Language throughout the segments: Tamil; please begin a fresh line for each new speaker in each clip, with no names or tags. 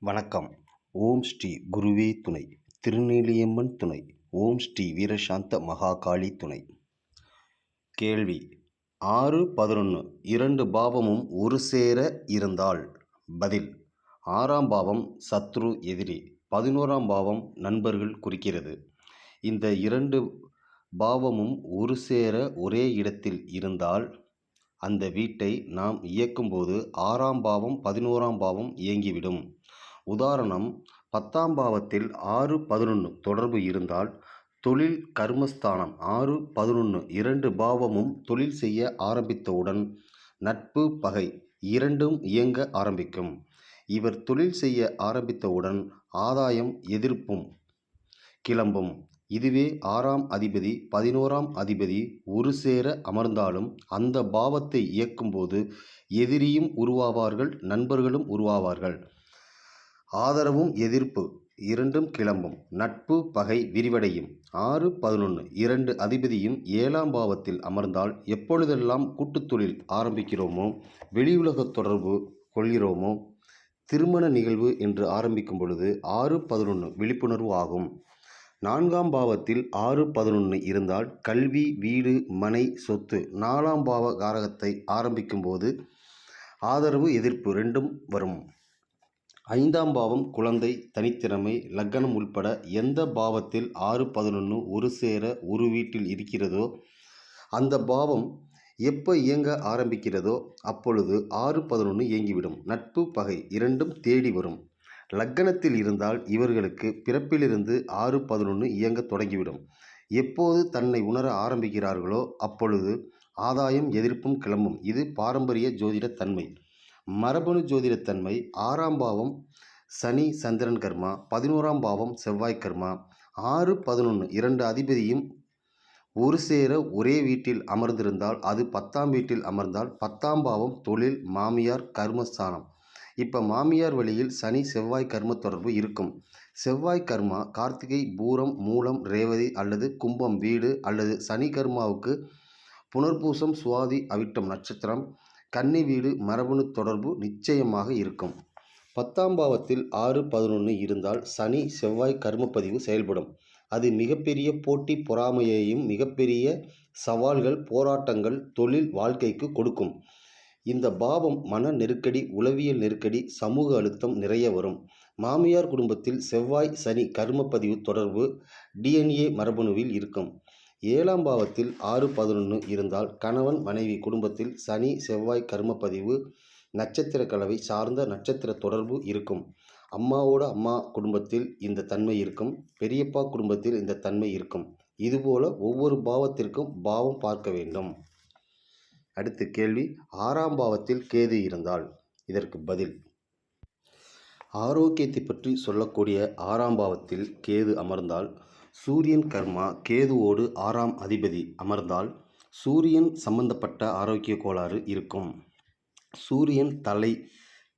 வணக்கம். ஓம் ஸ்ரீ குருவே துணை. திருநீலியம்மன் துணை. ஓம் ஸ்ரீ வீரசாந்த மகாகாளி துணை. கேள்வி: 6, 11 இரண்டு பாவமும் ஒரு சேர இருந்தால்? பதில்: 6ஆம் பாவம் சத்ரு எதிரி, 11ஆம் பாவம் நண்பர்கள் குறிக்கிறது. இந்த இரண்டு பாவமும் ஒரு சேர ஒரே இடத்தில் இருந்தால் அந்த வீட்டை நாம் இயக்கும்போது 6ஆம் பாவம் 11ஆம் பாவம் இயங்கிவிடும். உதாரணம்: 10ஆம் பாவத்தில் 6, 11 தொடர்பு இருந்தால் தொழில் கர்மஸ்தானம் 6, 11 இரண்டு பாவமும் தொழில் செய்ய ஆரம்பித்தவுடன் நட்பு பகை இரண்டும் இயங்க ஆரம்பிக்கும். இவர் தொழில் செய்ய ஆரம்பித்தவுடன் ஆதாயம் எதிர்ப்பும் கிளம்பும். இதுவே 6ஆம் அதிபதி 11ஆம் அதிபதி ஒரு சேர அமர்ந்தாலும் அந்த பாவத்தை இயக்கும்போது எதிரியும் உருவாவார்கள், நண்பர்களும் உருவாவார்கள். ஆதரவும் எதிர்ப்பு இரண்டும் கிளம்பும். நட்பு பகை விரிவடையும். 6, 11 இரண்டு அதிபதியும் 7ஆம் பாவத்தில் அமர்ந்தால் எப்பொழுதெல்லாம் கூட்டுத் தொழில் ஆரம்பிக்கிறோமோ, வெளியுலக தொடர்பு கொள்கிறோமோ, திருமண நிகழ்வு என்று ஆரம்பிக்கும் பொழுது 6, 11 விழிப்புணர்வு ஆகும். 4ஆம் பாவத்தில் 6, 11 இருந்தால் கல்வி, வீடு, மனை, சொத்து 4ஆம் பாவ காரகத்தை ஆரம்பிக்கும் போது ஆதரவு எதிர்ப்பு ரெண்டும் வரும். 5ஆம் பாவம் குழந்தை, தனித்திறமை, லக்னம் உள்பட எந்த பாவத்தில் 6, 11 ஒரு சேர ஒரு வீட்டில் இருக்கிறதோ அந்த பாவம் எப்போ இயங்க ஆரம்பிக்கிறதோ அப்பொழுது 6, 11 இயங்கிவிடும். நட்பு பகை இரண்டும் தேடி வரும். லக்னத்தில் இருந்தால் இவர்களுக்கு பிறப்பிலிருந்து 6, 11 இயங்க தொடங்கிவிடும். எப்போது தன்னை உணர ஆரம்பிக்கிறார்களோ அப்பொழுது ஆதாயம் எதிர்ப்பும் கிளம்பும். இது பாரம்பரிய ஜோதிட தன்மை. மரபணு ஜோதிட தன்மை. 6ஆம் பாவம் சனி சந்திரன் கர்மா, 11ஆம் பாவம் செவ்வாய் கர்மா. 6, 11 இரண்டு அதிபதியும் ஒரு சேர ஒரே வீட்டில் அமர்ந்திருந்தால், அது 10ஆம் வீட்டில் அமர்ந்தால் 10ஆம் பாவம் தொழில், மாமியார், கர்மஸ்தானம். இப்போ மாமியார் வழியில் சனி செவ்வாய் கர்ம தொடர்பு இருக்கும். செவ்வாய் கர்மா கார்த்திகை, பூரம், மூலம், ரேவதி அல்லது கும்பம் வீடு அல்லது சனி கர்மாவுக்கு புனர்பூசம், சுவாதி, அவிட்டம் நட்சத்திரம், கன்னி வீடு மரபணு தொடர்பு நிச்சயமாக இருக்கும். 10ஆம் பாவத்தில் 6, 11 இருந்தால் சனி செவ்வாய் கர்மப்பதிவு செயல்படும். அது மிகப்பெரிய போட்டி பொறாமையையும் மிகப்பெரிய சவால்கள், போராட்டங்கள் தொழில் வாழ்க்கைக்கு கொடுக்கும். இந்த பாவம் மன நெருக்கடி, உளவியல் நெருக்கடி, சமூக அழுத்தம் நிறைய வரும். மாமியார் குடும்பத்தில் செவ்வாய் சனி கர்மப்பதிவு தொடர்பு டிஎன்ஏ மரபணுவில் இருக்கும். 7ஆம் பாவத்தில் 6, 11 இருந்தால் கணவன் மனைவி குடும்பத்தில் சனி செவ்வாய் கர்மப்பதிவு நட்சத்திர கலவை சார்ந்த நட்சத்திர தொடர்பு இருக்கும். அம்மாவோட அம்மா குடும்பத்தில் இந்த தன்மை இருக்கும். பெரியப்பா குடும்பத்தில் இந்த தன்மை இருக்கும். இதுபோல ஒவ்வொரு பாவத்திற்கும் பாவம் பார்க்க வேண்டும். அடுத்த கேள்வி: 6ஆம் பாவத்தில் கேது இருந்தால்? இதற்கு பதில்: ஆரோக்கியத்தை பற்றி சொல்லக்கூடிய 6ஆம் பாவத்தில் கேது அமர்ந்தால் சூரியன் கர்மா கேதுவோடு 6ஆம் அதிபதி அமர்ந்தால் சூரியன் சம்பந்தப்பட்ட ஆரோக்கிய கோளாறு இருக்கும். சூரியன்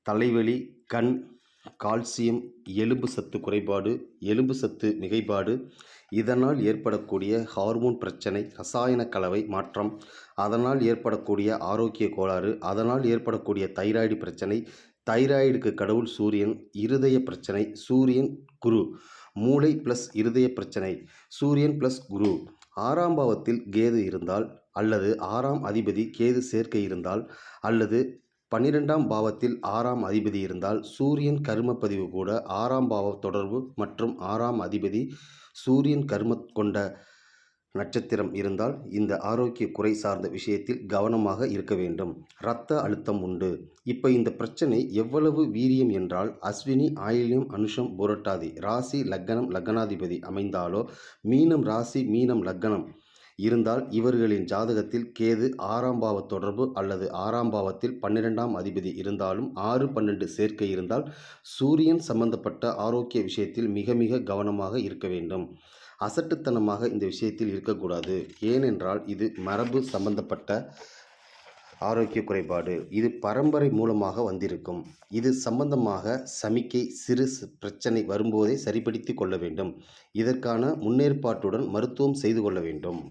தலைவலி, கண், கால்சியம், எலும்பு சத்து குறைபாடு, எலும்பு சத்து மிகைப்பாடு, இதனால் ஏற்படக்கூடிய ஹார்மோன் பிரச்சனை, ரசாயன கலவை மாற்றம், அதனால் ஏற்படக்கூடிய ஆரோக்கிய கோளாறு, அதனால் ஏற்படக்கூடிய தைராய்டு பிரச்சனை, தைராய்டுக்கு கடவுள் சூரியன், இருதய பிரச்சனை, சூரியன் குரு, மூளை ப்ளஸ் இருதய பிரச்சனை, சூரியன் ப்ளஸ் குரு. 6ஆம் பாவத்தில் கேது இருந்தால் அல்லது 6ஆம் அதிபதி கேது சேர்க்கை இருந்தால் அல்லது 12ஆம் பாவத்தில் 6ஆம் அதிபதி இருந்தால் சூரியன் கர்ம பதிவு கூட 6ஆம் பாவ தொடர்பு மற்றும் 6ஆம் அதிபதி சூரியன் கர்ம கொண்ட நட்சத்திரம் இருந்தால் இந்த ஆரோக்கிய குறை சார்ந்த விஷயத்தில் கவனமாக இருக்க வேண்டும். இரத்த அழுத்தம் உண்டு. இப்போ இந்த பிரச்சனை எவ்வளவு வீரியம் என்றால் அஸ்வினி, ஆயில்யம், அனுஷம், புரட்டாதி ராசி லக்னம் லக்னாதிபதி அமைந்தாலோ, மீனம் ராசி மீனம் லக்னம் இருந்தால் இவர்களின் ஜாதகத்தில் கேது 6ஆம் பாவ தொடர்பு அல்லது 6ஆம் பாவத்தில் 12ஆம் அதிபதி இருந்தாலும் 6, 12 சேர்க்கை இருந்தால் சூரியன் சம்பந்தப்பட்ட ஆரோக்கிய விஷயத்தில் மிக மிக கவனமாக இருக்க வேண்டும். அசட்டுத்தனமாக இந்த விஷயத்தில் இருக்கக்கூடாது. ஏனென்றால் இது மரபு சம்பந்தப்பட்ட ஆரோக்கிய குறைபாடு. இது பரம்பரை மூலமாக வந்திருக்கும். இது சம்பந்தமாக சமிக்கை சிறு பிரச்சனை வரும்போதே சரிப்படுத்தி கொள்ள வேண்டும். இதற்கான முன்னேற்பாட்டுடன் மருத்துவம் செய்து கொள்ள வேண்டும்.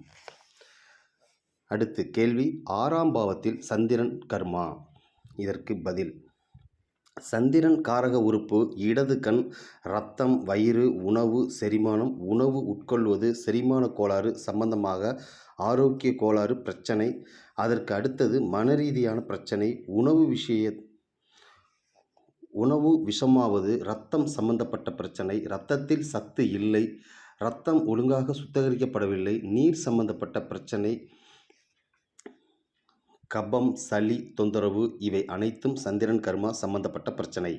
அடுத்து கேள்வி: 6ஆம் பாவத்தில் சந்திரன் கர்மா. இதற்கு பதில்: சந்திரன் காரக உறுப்பு இடது கண், இரத்தம், வயிறு, உணவு, செரிமானம், உணவு உட்கொள்வது, செரிமான கோளாறு சம்பந்தமாக ஆரோக்கிய கோளாறு பிரச்சனை. அதற்கு அடுத்தது மனரீதியான பிரச்சனை, உணவு விஷமாவது, இரத்தம் சம்பந்தப்பட்ட பிரச்சனை, இரத்தத்தில் சத்து இல்லை, இரத்தம் ஒழுங்காக சுத்திகரிக்கப்படவில்லை, நீர் சம்பந்தப்பட்ட பிரச்சனை, கபம், சளி தொந்தரவு, இவை அனைத்தும் சந்திரன் கர்மா சம்பந்தப்பட்ட பிரச்சனை.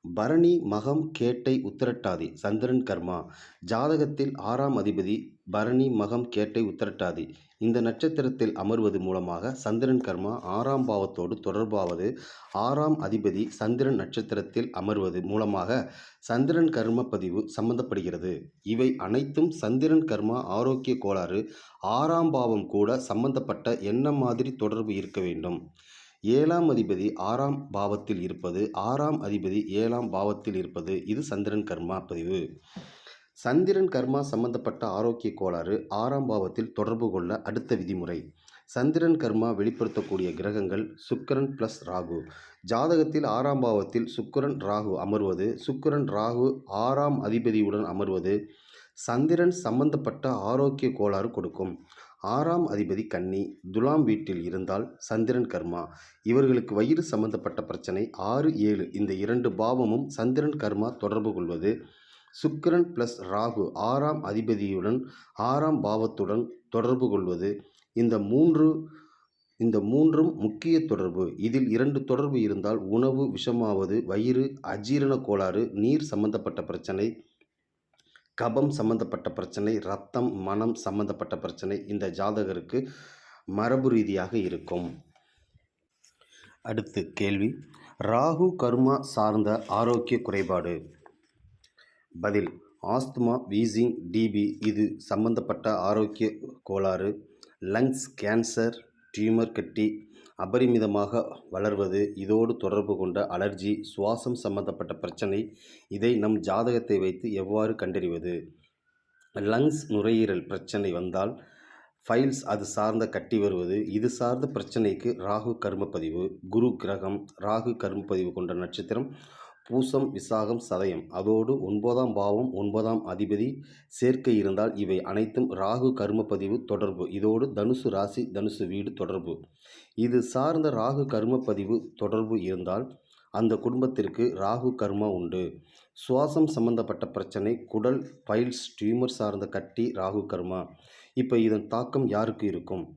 பரணி, மகம், கேட்டை, உத்திரட்டாதி சந்திரன் கர்மா. ஜாதகத்தில் 6ஆம் அதிபதி பரணி, மகம், கேட்டை, உத்திரட்டாதி இந்த நட்சத்திரத்தில் அமர்வது மூலமாக சந்திரன் கர்மா 6ஆம் பாவத்தோடு தொடர்பாவது. 6ஆம் அதிபதி சந்திரன் நட்சத்திரத்தில் அமர்வது மூலமாக சந்திரன் கர்ம பதிவு சம்பந்தப்படுகிறது. இவை அனைத்தும் சந்திரன் கர்மா ஆரோக்கிய கோளாறு. 6ஆம் பாவம் கூட சம்பந்தப்பட்ட என்ன மாதிரி தொடர்பு இருக்க வேண்டும்? 7ஆம் அதிபதி 6ஆம் பாவத்தில் இருப்பது, 6ஆம் அதிபதி 7ஆம் பாவத்தில் இருப்பது, இது சந்திரன் கர்மா பதிவு. சந்திரன் கர்மா சம்பந்தப்பட்ட ஆரோக்கிய கோளாறு 6ஆம் பாவத்தில் தொடர்பு கொள்ள அடுத்த விதிமுறை. சந்திரன் கர்மா வெளிப்படுத்தக்கூடிய கிரகங்கள் சுக்கிரன் + ராகு. ஜாதகத்தில் 6ஆம் பாவத்தில் சுக்கிரன் ராகு அமர்வது, சுக்கிரன் ராகு 6ஆம் அதிபதியுடன் அமர்வது சந்திரன் சம்பந்தப்பட்ட ஆரோக்கிய கோளாறு கொடுக்கும். 6ஆம் அதிபதி கன்னி, துலாம் வீட்டில் இருந்தால் சந்திரன் கர்மா. இவர்களுக்கு வயிறு சம்பந்தப்பட்ட பிரச்சனை. 6, 7 இந்த 2 பாவமும் சந்திரன் கர்மா தொடர்பு கொள்வது. சுக்கிரன் + ராகு 6ஆம் அதிபதியுடன் 6ஆம் பாவத்துடன் தொடர்பு கொள்வது. இந்த மூன்றும் முக்கிய தொடர்பு. இதில் 2 தொடர்பு இருந்தால் உணவு விஷமாவது, வயிறு அஜீரண கோளாறு, நீர் சம்பந்தப்பட்ட பிரச்சனை, கபம் சம்பந்தப்பட்ட பிரச்சனை, இரத்தம், மனம் சம்பந்தப்பட்ட பிரச்சனை இந்த ஜாதகருக்கு மரபு ரீதியாக இருக்கும். அடுத்து கேள்வி, ராகு கர்மா சார்ந்த ஆரோக்கிய குறைபாடு. பதில், ஆஸ்துமா, வீசிங், டிபி இது சம்பந்தப்பட்ட ஆரோக்கிய கோளாறு. லங்ஸ் கேன்சர், டியூமர் கட்டி அபரிமிதமாக வளர்வது, இதோடு தொடர்பு கொண்ட அலர்ஜி, சுவாசம் சம்பந்தப்பட்ட பிரச்சனை. இதை நம் ஜாதகத்தை வைத்து எவ்வாறு கண்டறிவது? லங்ஸ், நுரையீரல் பிரச்சனை வந்தால் ஃபைல்ஸ் அது சார்ந்த கட்டி வருவது, இது சார்ந்த பிரச்சனைக்கு ராகு கர்மப்பதிவு. குரு கிரகம் ராகு கர்மப்பதிவு கொண்ட நட்சத்திரம் பூசம், விசாகம், சதயம், அதோடு 9ஆம் பாவம் 9ஆம் அதிபதி சேர்க்கை இருந்தால் இவை அனைத்தும் ராகு கர்மப்பதிவு தொடர்பு. இதோடு தனுசு ராசி, தனுசு வீடு தொடர்பு. இது சார்ந்த ராகு கர்மப்பதிவு தொடர்பு இருந்தால் அந்த குடும்பத்திற்கு ராகு கர்மா உண்டு. சுவாசம் சம்பந்தப்பட்ட பிரச்சனை, குடல், பைல்ஸ், டியூமர் சார்ந்த கட்டி ராகு கர்மா. இப்போ இதன் தாக்கம் யாருக்கு இருக்கும்?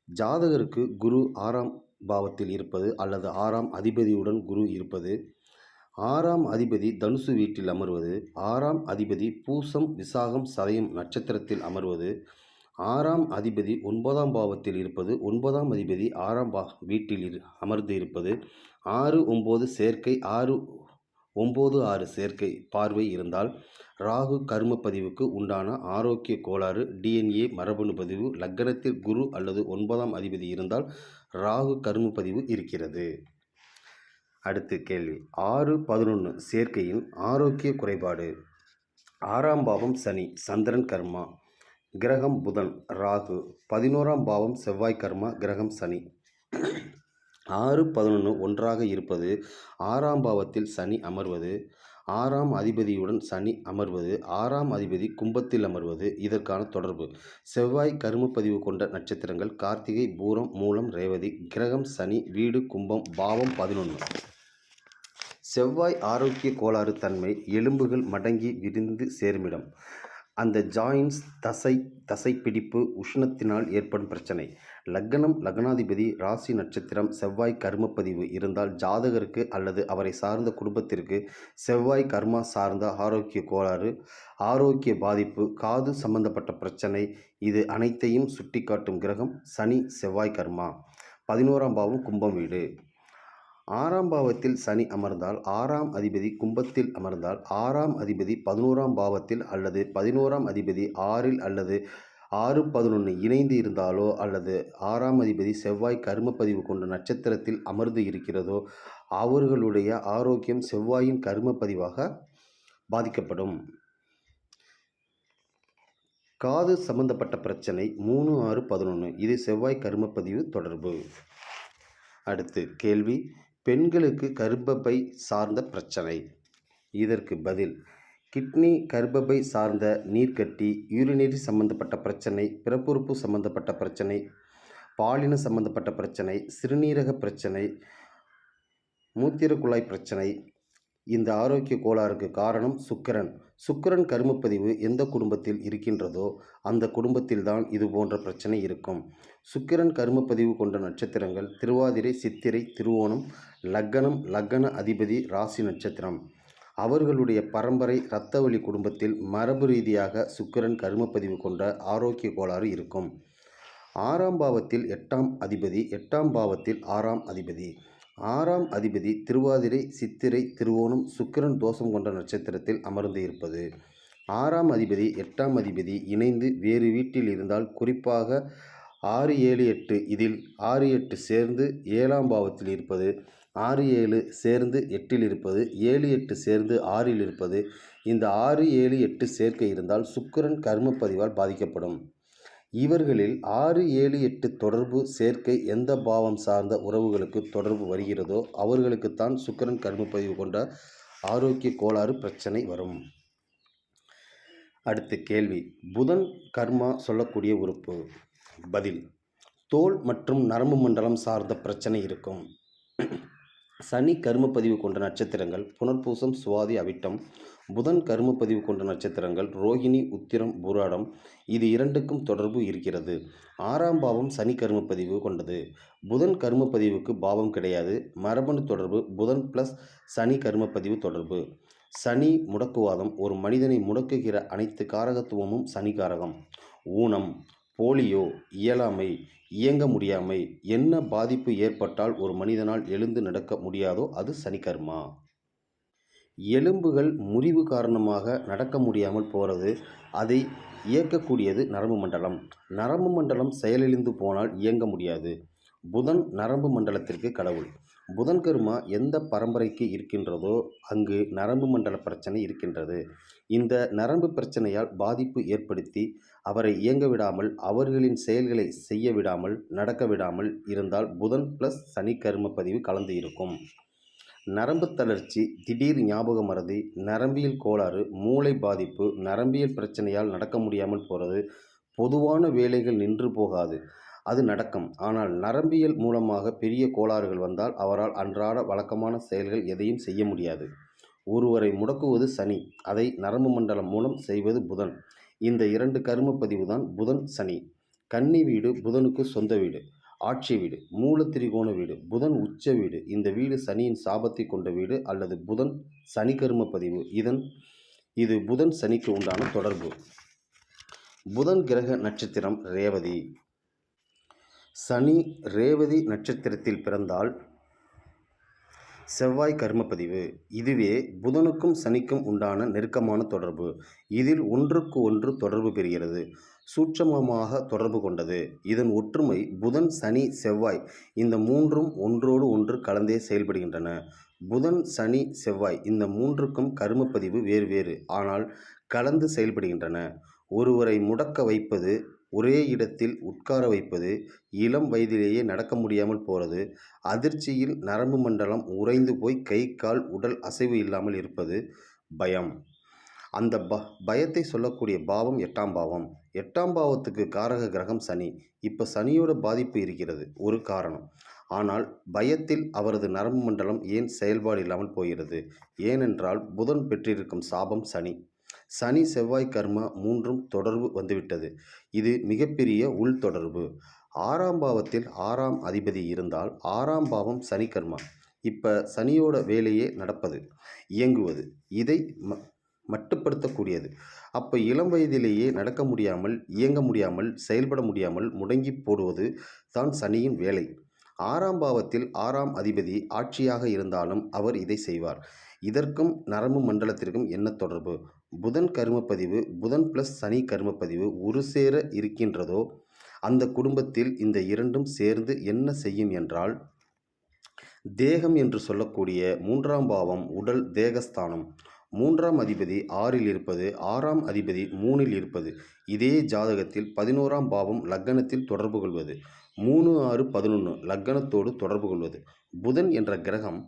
ஜாதகருக்கு குரு 6ஆம் பாவத்தில் இருப்பது அல்லது 6ஆம் அதிபதியுடன் குரு இருப்பது, 6ஆம் அதிபதி தனுசு வீட்டில் அமர்வது, 6ஆம் அதிபதி பூசம், விசாகம், சதயம் நட்சத்திரத்தில் அமர்வது, 6ஆம் அதிபதி 9ஆம் பாவத்தில் இருப்பது, 9ஆம் அதிபதி 6ஆம் வீட்டில் அமர்ந்து இருப்பது, 6, 9 சேர்க்கை, 6, 9, 6 சேர்க்கை பார்வை இருந்தால் ராகு கர்ம பதிவுக்கு உண்டான ஆரோக்கிய கோளாறு. டிஎன்ஏ மரபணு பதிவு. லக்னத்தில் குரு அல்லது 9ஆம் அதிபதி இருந்தால் ராகு கர்ம பதிவு இருக்கிறது. அடுத்து கேள்வி, 6, 11 சேர்க்கையின் ஆரோக்கிய குறைபாடு. 6ஆம் பாவம் சனி, சந்திரன் கர்மா, கிரகம் புதன், ராகு. 11ஆம் பாவம் செவ்வாய் கர்மா, கிரகம் சனி. 6, 11 ஒன்றாக இருப்பது, 6ஆம் பாவத்தில் சனி அமர்வது, 6ஆம் அதிபதியுடன் சனி அமர்வது, 6ஆம் அதிபதி கும்பத்தில் அமர்வது இதற்கான தொடர்பு. செவ்வாய் கர்மப்பதிவு கொண்ட நட்சத்திரங்கள் கார்த்திகை, பூரம், மூலம், ரேவதி. கிரகம் சனி, வீடு கும்பம், பாவம் 11. செவ்வாய் ஆரோக்கிய கோளாறு தன்மை, எலும்புகள் மடங்கி விரிந்து சேருமிடம். அந்த ஜாயின்ஸ், தசைப்பிடிப்பு, உஷ்ணத்தினால் ஏற்படும் பிரச்சனை. லக்னம், லக்னாதிபதி, ராசி நட்சத்திரம் செவ்வாய் கர்மப்பதிவு இருந்தால் ஜாதகருக்கு அல்லது அவரை சார்ந்த குடும்பத்திற்கு செவ்வாய் கர்மா சார்ந்த ஆரோக்கிய கோளாறு, ஆரோக்கிய பாதிப்பு, காது சம்பந்தப்பட்ட பிரச்சனை, இது அனைத்தையும் சுட்டிக்காட்டும் கிரகம் சனி, செவ்வாய் கர்மா. 11ஆம் பாவம் கும்பம் வீடு. 6ஆம் பாவத்தில் சனி அமர்ந்தால், 6ஆம் அதிபதி கும்பத்தில் அமர்ந்தால், 6ஆம் அதிபதி 11ஆம் பாவத்தில் அல்லது 11ஆம் அதிபதி 6இல் அல்லது 6, 11 இணைந்து இருந்தாலோ அல்லது 6ஆம் அதிபதி செவ்வாய் கர்மப்பதிவு கொண்ட நட்சத்திரத்தில் அமர்ந்து இருக்கிறதோ அவர்களுடைய ஆரோக்கியம் செவ்வாயின் கர்மப்பதிவாக பாதிக்கப்படும். காது சம்பந்தப்பட்ட பிரச்சனை 3, 6, 11 இது செவ்வாய் கர்மப்பதிவு தொடர்பு. அடுத்து கேள்வி, பெண்களுக்கு கர்ப்பப்பை சார்ந்த பிரச்சனை. இதற்கு பதில்: கிட்னி, கர்ப்பப்பை சார்ந்த நீர்க்கட்டி, யூரினரி சம்பந்தப்பட்ட பிரச்சனை, பிறப்புறுப்பு சம்பந்தப்பட்ட பிரச்சனை, பாலின சம்பந்தப்பட்ட பிரச்சனை, சிறுநீரக பிரச்சனை, மூத்திர குழாய் பிரச்சனை. இந்த ஆரோக்கிய கோளாறுக்கு காரணம் சுக்கிரன். சுக்கிரன் கர்மப்பதிவு எந்த குடும்பத்தில் இருக்கின்றதோ அந்த குடும்பத்தில்தான் இது போன்ற பிரச்சனை இருக்கும். சுக்கிரன் கர்மப்பதிவு கொண்ட நட்சத்திரங்கள் திருவாதிரை, சித்திரை, திருவோணம். லக்ன அதிபதி ராசி நட்சத்திரம். அவர்களுடைய பரம்பரை இரத்தவழி குடும்பத்தில் மரபு ரீதியாக சுக்கிரன் கர்மப்பதிவு கொண்ட ஆரோக்கிய கோளாறு இருக்கும். 6ஆம் பாவத்தில் 8ஆம் அதிபதி, 8ஆம் பாவத்தில் 6ஆம் அதிபதி. 6ஆம் அதிபதி திருவாதிரை, சித்திரை, திருவோணம், சுக்கிரன் தோஷம் கொண்ட நட்சத்திரத்தில் அமர்ந்து இருப்பது. 6ஆம் அதிபதி 8ஆம் அதிபதி இணைந்து வேறு வீட்டில் இருந்தால், குறிப்பாக 6, 7, 8, இதில் 6, 8 சேர்ந்து 7ஆம் பாவத்தில் இருப்பது, 6, 7 சேர்ந்து 8இல் இருப்பது, 7, 8 சேர்ந்து 6இல் இருப்பது, இந்த 6, 7, 8 சேர்க்கை இருந்தால் சுக்கிரன் கர்மப்பதிவால் பாதிக்கப்படும். இவர்களில் 6, 7, 8 தொடர்பு சேர்க்கை எந்த பாவம் சார்ந்த உறவுகளுக்கு தொடர்பு வருகிறதோ அவர்களுக்குத்தான் சுக்கிரன் கர்மப்பதிவு கொண்ட ஆரோக்கிய கோளாறு பிரச்சனை வரும். அடுத்த கேள்வி: புதன் கர்மா சொல்லக்கூடிய உறுப்பு. பதில்: தோல் மற்றும் நரம்பு மண்டலம் சார்ந்த பிரச்சனை இருக்கும். சனி கர்மப்பதிவு கொண்ட நட்சத்திரங்கள் புனர்பூசம், சுவாதி, அவிட்டம். புதன் கர்மப்பதிவு கொண்ட நட்சத்திரங்கள் ரோகிணி, உத்திரம், பூராடம். இது இரண்டுக்கும் தொடர்பு இருக்கிறது. 6ஆம் பாவம் சனி கர்மப்பதிவு கொண்டது. புதன் கர்மப்பதிவுக்கு பாவம் கிடையாது. மரபணு தொடர்பு புதன் பிளஸ் சனி கர்மப்பதிவு தொடர்பு. சனி முடக்குவாதம். ஒரு மனிதனை முடக்குகிற அனைத்து காரகத்துவமும் சனி காரகம். ஊனம், போலியோ, இயலாமை, இயங்க முடியாமை, என்ன பாதிப்பு ஏற்பட்டால் ஒரு மனிதனால் எழுந்து நடக்க முடியாதோ அது சனி கர்மா. எலும்புகள் முறிவு காரணமாக நடக்க முடியாமல் போகிறது. அதை இயக்கக்கூடியது நரம்பு மண்டலம். நரம்பு மண்டலம் செயலிழந்து போனால் இயங்க முடியாது. புதன் நரம்பு மண்டலத்திற்கு கடவுள். புதன் கர்மா எந்த பரம்பரைக்கு இருக்கின்றதோ அங்கு நரம்பு மண்டல பிரச்சனை இருக்கின்றது. இந்த நரம்பு பிரச்சனையால் பாதிப்பு ஏற்படுத்தி அவரை இயங்க விடாமல், அவர்களின் செயல்களை செய்ய விடாமல், நடக்க விடாமல் இருந்தால் புதன் பிளஸ் சனி கர்ம பதிவு கலந்து இருக்கும். நரம்பு தளர்ச்சி, திடீர் ஞாபக மறதி, நரம்பியல் கோளாறு, மூளை பாதிப்பு, நரம்பியல் பிரச்சனையால் நடக்க முடியாமல் போகிறது. பொதுவான வேலைகள் நின்று போகாது, அது நடக்கும். ஆனால் நரம்பியல் மூலமாக பெரிய கோளாறுகள் வந்தால் அவரால் அன்றாட வழக்கமான செயல்கள் எதையும் செய்ய முடியாது. ஒருவரை முடக்குவது சனி, அதை நரம்பு மண்டலம் மூலம் செய்வது புதன். இந்த 2 கர்ம பதிவு தான் புதன் சனி. கன்னி வீடு புதனுக்கு சொந்த வீடு, ஆட்சி வீடு, மூல திரிகோண வீடு, புதன் உச்ச வீடு. இந்த வீடு சனியின் சாபத்தை கொண்ட வீடு அல்லது புதன் சனி கர்ம பதிவு. இது புதன் சனிக்கு உண்டான தொடர்பு. புதன் கிரக நட்சத்திரம் ரேவதி. சனி ரேவதி நட்சத்திரத்தில் பிறந்தால் செவ்வாய் கர்மப்பதிவு. இதுவே புதனுக்கும் சனிக்கும் உண்டான நெருக்கமான தொடர்பு. இதில் ஒன்றுக்கு ஒன்று தொடர்பு பெறுகிறது, சூட்சமமாக தொடர்பு கொண்டது. இதன் ஒற்றுமை புதன், சனி, செவ்வாய் இந்த மூன்றும் ஒன்றோடு ஒன்று கலந்தே செயல்படுகின்றன. புதன், சனி, செவ்வாய் இந்த மூன்றுக்கும் கர்மப்பதிவு வேறு வேறு, ஆனால் கலந்து செயல்படுகின்றன. ஒருவரை முடக்க வைப்பது, ஒரே இடத்தில் உட்கார வைப்பது, இளம் வயதிலேயே நடக்க முடியாமல் போகிறது, அதிர்ச்சியில் நரம்பு மண்டலம் உறைந்து போய் கை, கால், உடல் அசைவு இல்லாமல் இருப்பது, பயம். அந்த பயத்தை சொல்லக்கூடிய பாவம் 8ஆம் பாவம். 8ஆம் பாவத்துக்கு காரக கிரகம் சனி. இப்போ சனியோட பாதிப்பு இருக்கிறது ஒரு காரணம். ஆனால் பயத்தில் அவரது நரம்பு மண்டலம் ஏன் செயல்பாடு இல்லாமல் போகிறது? ஏனென்றால் புதன் பெற்றிருக்கும் சாபம் சனி. சனி, செவ்வாய் கர்மா மூன்றும் தொடர்பு வந்துவிட்டது. இது மிகப்பெரிய உள் தொடர்பு. 6ஆம் பாவத்தில் 6ஆம் அதிபதி இருந்தால் 6ஆம் பாவம் சனி கர்மா. இப்போ சனியோட வேலையே நடப்பது, இயங்குவது, இதை மட்டுப்படுத்தக்கூடியது. அப்போ இளம் வயதிலேயே நடக்க முடியாமல், இயங்க முடியாமல், செயல்பட முடியாமல் முடங்கி போடுவது தான் சனியின் வேலை. 6ஆம் பாவத்தில் 6ஆம் அதிபதி ஆட்சியாக இருந்தாலும் அவர் இதை செய்வார். இதற்கும் நரம்பு மண்டலத்திற்கும் என்ன தொடர்பு? புதன் கர்மப்பதிவு, புதன் பிளஸ் சனி கர்மப்பதிவு ஒரு சேர இருக்கின்றதோ அந்த குடும்பத்தில் இந்த இரண்டும் சேர்ந்து என்ன செய்யும் என்றால், தேகம் என்று சொல்லக்கூடிய 3ஆம் பாவம் உடல் தேகஸ்தானம். 3ஆம் அதிபதி 6இல் இருப்பது, 6ஆம் அதிபதி 3இல் இருப்பது. இதே ஜாதகத்தில் 11ஆம் பாவம் லக்னத்தில் தொடர்பு கொள்வது, 3, 6, 11 லக்னத்தோடு தொடர்பு கொள்வது, புதன் என்ற கிரகம்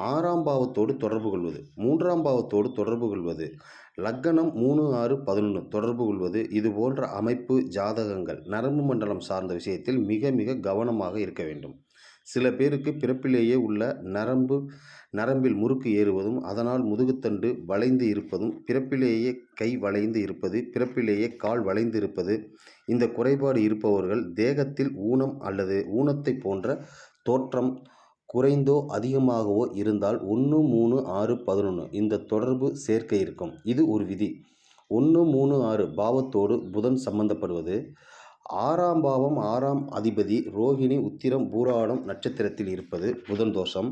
6ஆம் பாவத்தோடு தொடர்பு கொள்வது, 3ஆம் பாவத்தோடு தொடர்பு கொள்வது, லக்கணம் 3, 6, 11 தொடர்பு கொள்வது, இது போன்ற அமைப்பு ஜாதகங்கள் நரம்பு மண்டலம் சார்ந்த விஷயத்தில் மிக மிக கவனமாக இருக்க வேண்டும். சில பேருக்கு பிறப்பிலேயே உள்ள நரம்பில் முறுக்கு ஏறுவதும், அதனால் முதுகுத்தண்டு வளைந்து இருப்பதும், பிறப்பிலேயே கை வளைந்து இருப்பது, பிறப்பிலேயே கால் வளைந்து இருப்பது, இந்த குறைபாடு இருப்பவர்கள் தேகத்தில் ஊனம் அல்லது ஊனத்தை போன்ற தோற்றம் குறைந்தோ அதிகமாகவோ இருந்தால் 1, 3, 6, 11 இந்த தொடர்பு சேர்க்கை இருக்கும். இது ஒரு விதி. 1, 3, 6 பாவத்தோடு புதன் சம்பந்தப்படுவது, 6ஆம் பாவம் 6ஆம் அதிபதி ரோகிணி உத்திரம் பூராடம் நட்சத்திரத்தில் இருப்பது புதன் தோஷம்.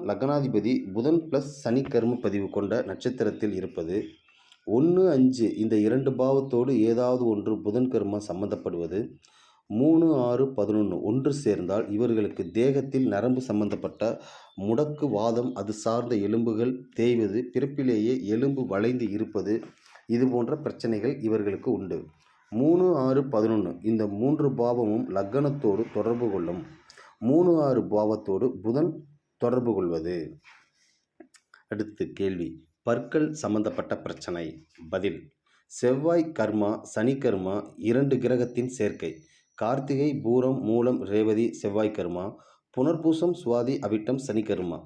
லக்னாதிபதி புதன் ப்ளஸ் சனி கர்ம பதிவு கொண்ட நட்சத்திரத்தில் இருப்பது, 1, 5 இந்த 2 பாவத்தோடு ஏதாவது ஒன்று புதன் கர்மம் சம்பந்தப்படுவது, 3, 6, 11 ஒன்று சேர்ந்தால் இவர்களுக்கு தேகத்தில் நரம்பு சம்பந்தப்பட்ட முடக்கு வாதம், அது சார்ந்த எலும்புகள் தேய்வது, பிறப்பிலேயே எலும்பு வளைந்து இருப்பது, இது போன்ற பிரச்சனைகள் இவர்களுக்கு உண்டு. 3, 6, 11 இந்த 3 பாவமும் லக்னத்தோடு தொடர்பு கொள்ளும். 3, 6 பாவத்தோடு புதன் தொடர்பு கொள்வது. அடுத்து கேள்வி, பற்கள் சம்பந்தப்பட்ட பிரச்சனை. பதில், செவ்வாய் கர்மா சனி கர்மா 2 கிரகத்தின் சேர்க்கை. கார்த்திகை பூரம் மூலம் ரேவதி செவ்வாய் கர்மா, புனர்பூசம் சுவாதி அவிட்டம் சனி கர்மா.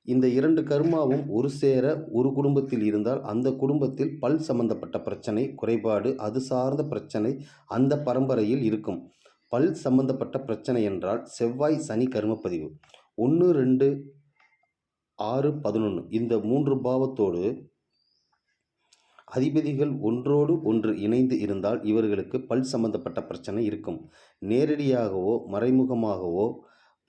இந்த 2 கர்மாவும் ஒரு சேர ஒரு குடும்பத்தில் இருந்தால் அந்த குடும்பத்தில் பல் சம்பந்தப்பட்ட பிரச்சனை குறைபாடு, அது சார்ந்த பிரச்சனை அந்த பரம்பரையில் இருக்கும். பல் சம்பந்தப்பட்ட பிரச்சனை என்றால் செவ்வாய் சனி கர்மப்பதிவு 1, 2, 6, 11 இந்த 3 பாவத்தோடு அதிபதிகள் ஒன்றோடு ஒன்று இணைந்து இருந்தால் இவர்களுக்கு பல் சம்பந்தப்பட்ட பிரச்சனை இருக்கும். நேரடியாகவோ மறைமுகமாகவோ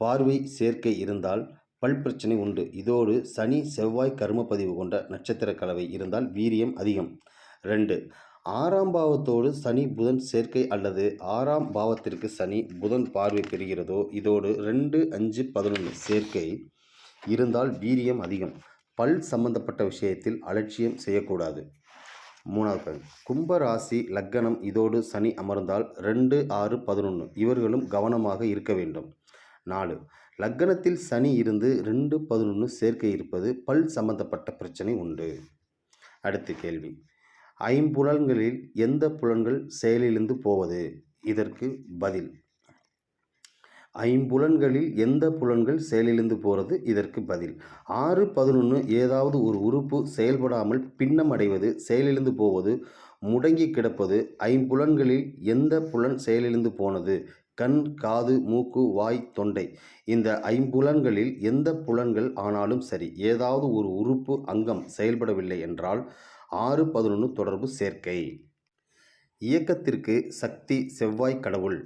பார்வை சேர்க்கை இருந்தால் பல் பிரச்சனை உண்டு. இதோடு சனி செவ்வாய் கர்மப்பதிவு கொண்ட நட்சத்திர கலவை இருந்தால் வீரியம் அதிகம். 2, 6ஆம் பாவத்தோடு சனி புதன் சேர்க்கை அல்லது 6ஆம் பாவத்திற்கு சனி புதன் பார்வை பெறுகிறதோ, இதோடு 2, 5, 11 சேர்க்கை இருந்தால் வீரியம் அதிகம். பல் சம்பந்தப்பட்ட விஷயத்தில் அலட்சியம் செய்யக்கூடாது. 3வது, கும்ப ராசி லக்கணம் இதோடு சனி அமர்ந்தால் 2, 6, 11 இவர்களும் கவனமாக இருக்க வேண்டும். 4, லக்கணத்தில் சனி இருந்து 2, 11 சேர்க்கை இருப்பது பல் சம்பந்தப்பட்ட பிரச்சனை உண்டு. அடுத்த கேள்வி, ஐம்புலன்களில் எந்த புலன்கள் செயலிழந்து போவது? இதற்கு பதில், ஐம்புலன்களில் எந்த புலன்கள் செயலிழந்து போகிறது? இதற்கு பதில், 6, 11 ஏதாவது ஒரு உறுப்பு செயல்படாமல் பின்னம் அடைவது, செயலிழந்து போவது, முடங்கி கிடப்பது. ஐம்புலன்களில் எந்த புலன் செயலிழந்து போனது? கண், காது, மூக்கு, வாய், தொண்டை. இந்த ஐம்புலன்களில் எந்த புலன்கள் ஆனாலும் சரி, ஏதாவது ஒரு உறுப்பு அங்கம் செயல்படவில்லை என்றால் 6, 11 தொடர்பு சேர்க்கை. இயக்கத்திற்கு சக்தி செவ்வாய் கடவுள்.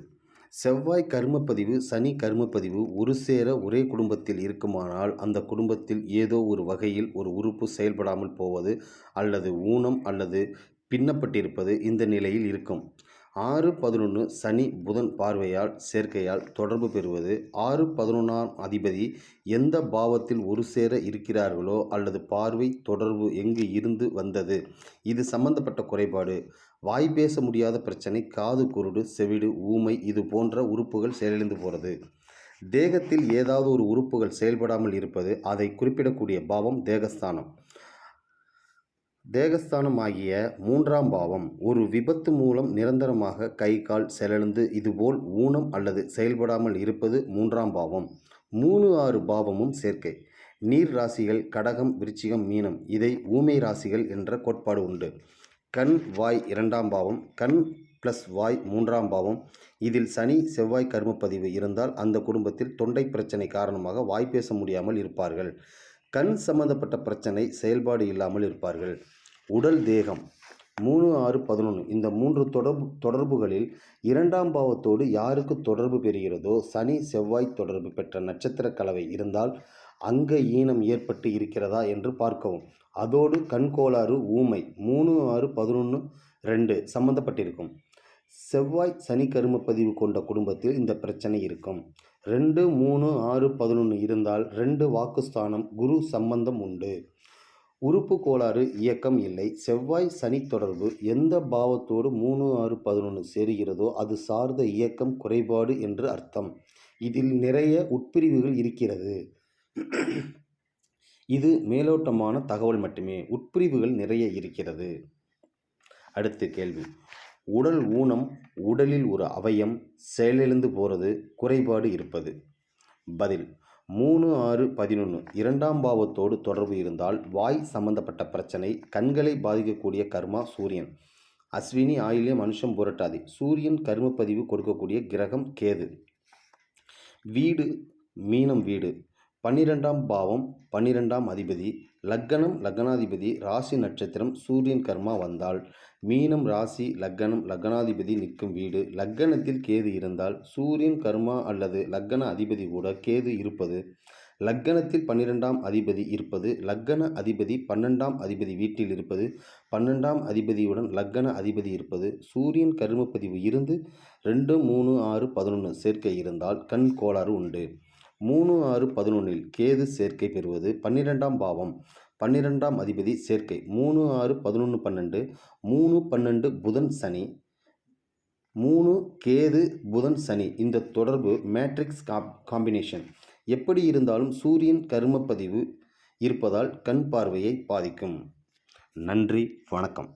செவ்வாய் கர்மப்பதிவு சனி கர்மப்பதிவு ஒரு சேர ஒரே குடும்பத்தில் இருக்குமானால் அந்த குடும்பத்தில் ஏதோ ஒரு வகையில் ஒரு உறுப்பு செயல்படாமல் போவது அல்லது ஊனம் அல்லது பின்னப்பட்டிருப்பது இந்த நிலையில் இருக்கும். 6, 11 சனி புதன் பார்வையால் சேர்க்கையால் தொடர்பு பெறுவது. 6, 11ஆம் அதிபதி எந்த பாவத்தில் ஒரு சேர இருக்கிறார்களோ அல்லது பார்வை தொடர்பு எங்கு இருந்து வந்தது, இது சம்பந்தப்பட்ட குறைபாடு. வாய் பேச முடியாத பிரச்சனை, காது குருடு, செவிடு, ஊமை, இது போன்ற உறுப்புகள் செயலிழந்து போகிறது. தேகத்தில் ஏதாவது ஒரு உறுப்புகள் செயல்படாமல் இருப்பது, அதை குறிப்பிடக்கூடிய பாவம் தேகஸ்தானம். தேகஸ்தானமாகிய 3ஆம் பாவம். ஒரு விபத்து மூலம் நிரந்தரமாக கை கால் செயலிழந்து இதுபோல் ஊனம் அல்லது செயல்படாமல் இருப்பது 3ஆம் பாவம். 3, 6 பாவமும் சேர்க்கை. நீர் ராசிகள் கடகம், விருச்சிகம், மீனம், இதை ஊமை ராசிகள் என்ற கோட்பாடு உண்டு. கண், வாய் 2ஆம் பாவம், கண் ப்ளஸ் வாய் 3ஆம் பாவம். இதில் சனி செவ்வாய் கர்மப்பதிவு இருந்தால் அந்த குடும்பத்தில் தொண்டை பிரச்சனை காரணமாக வாய் பேச முடியாமல் இருப்பார்கள். கண் சம்பந்தப்பட்ட பிரச்சனை செயல்பாடு இல்லாமல் இருப்பார்கள். உடல் தேகம் 3, 6, 11 இந்த 3 தொடர்புகளில் 2ஆம் பாவத்தோடு யாருக்கு தொடர்பு பெறுகிறதோ, சனி செவ்வாய் தொடர்பு பெற்ற நட்சத்திர கலவை இருந்தால் அங்க ஈனம் ஏற்பட்டு இருக்கிறதா என்று பார்க்கவும். அதோடு கண்கோளாறு, ஊமை 3, 6, 11, 2 சம்பந்தப்பட்டிருக்கும். செவ்வாய் சனி கர்மப்பதிவு கொண்ட குடும்பத்தில் இந்த பிரச்சனை இருக்கும். 2, 3, 6, 11 இருந்தால் 2 வாக்குஸ்தானம் குரு சம்பந்தம் உண்டு. உறுப்பு கோளாறு, இயக்கம் இல்லை. செவ்வாய் சனி தொடர்பு எந்த பாவத்தோடு 3, 6, 11 சேருகிறதோ அது சார்ந்த இயக்கம் குறைபாடு என்று அர்த்தம். இதில் நிறைய உட்பிரிவுகள் இருக்கிறது. இது மேலோட்டமான தகவல் மட்டுமே. உட்பிரிவுகள் நிறைய இருக்கிறது. அடுத்த கேள்வி. உடல் ஊனம் உடலில் ஒரு அவயம் செயலிழந்து போகிறது, குறைபாடு இருப்பது. பதில் 3-6-11 இரண்டாம் பாவத்தோடு தொடர்பு இருந்தால் வாய் சம்பந்தப்பட்ட பிரச்சனை. கண்களை பாதிக்கக்கூடிய கர்மா சூரியன். அஸ்வினி, ஆயில்யம், அனுஷம், புரட்டாதி. சூரியன் கர்மப்பதிவு கொடுக்கக்கூடிய கிரகம் கேது. வீடு மீனம் வீடு 12ஆம் பாவம் 12ஆம் அதிபதி. லக்கணம் லக்னாதிபதி ராசி நட்சத்திரம் சூரியன் கர்மா வந்தால் மீனம் ராசி லக்கணம் லக்னாதிபதி நிற்கும் வீடு. லக்கணத்தில் கேது இருந்தால் சூரியன் கர்மா அல்லது லக்கண அதிபதி கூட கேது இருப்பது. லக்கணத்தில் 12ஆம் அதிபதி இருப்பது. லக்கண அதிபதி 12ஆம் அதிபதி வீட்டில் இருப்பது. 12ஆம் அதிபதியுடன் லக்கண அதிபதி இருப்பது. சூரியன் கர்மப்பதிவு இருந்து 2, 3, 6, 11 சேர்க்கை இருந்தால் கண் கோளாறு உண்டு. 3-6-11 கேது சேர்க்கை பெறுவது. 12ஆம் பாவம் 12ஆம் அதிபதி சேர்க்கை. 3-6-11-12 3-12 புதன் சனி. 3 கேது புதன் சனி. இந்த தொடர்பு மேட்ரிக்ஸ் காம்பினேஷன். எப்படி இருந்தாலும் சூரியன் கர்மப்பதிவு இருப்பதால் கண் பார்வையை பாதிக்கும். நன்றி, வணக்கம்.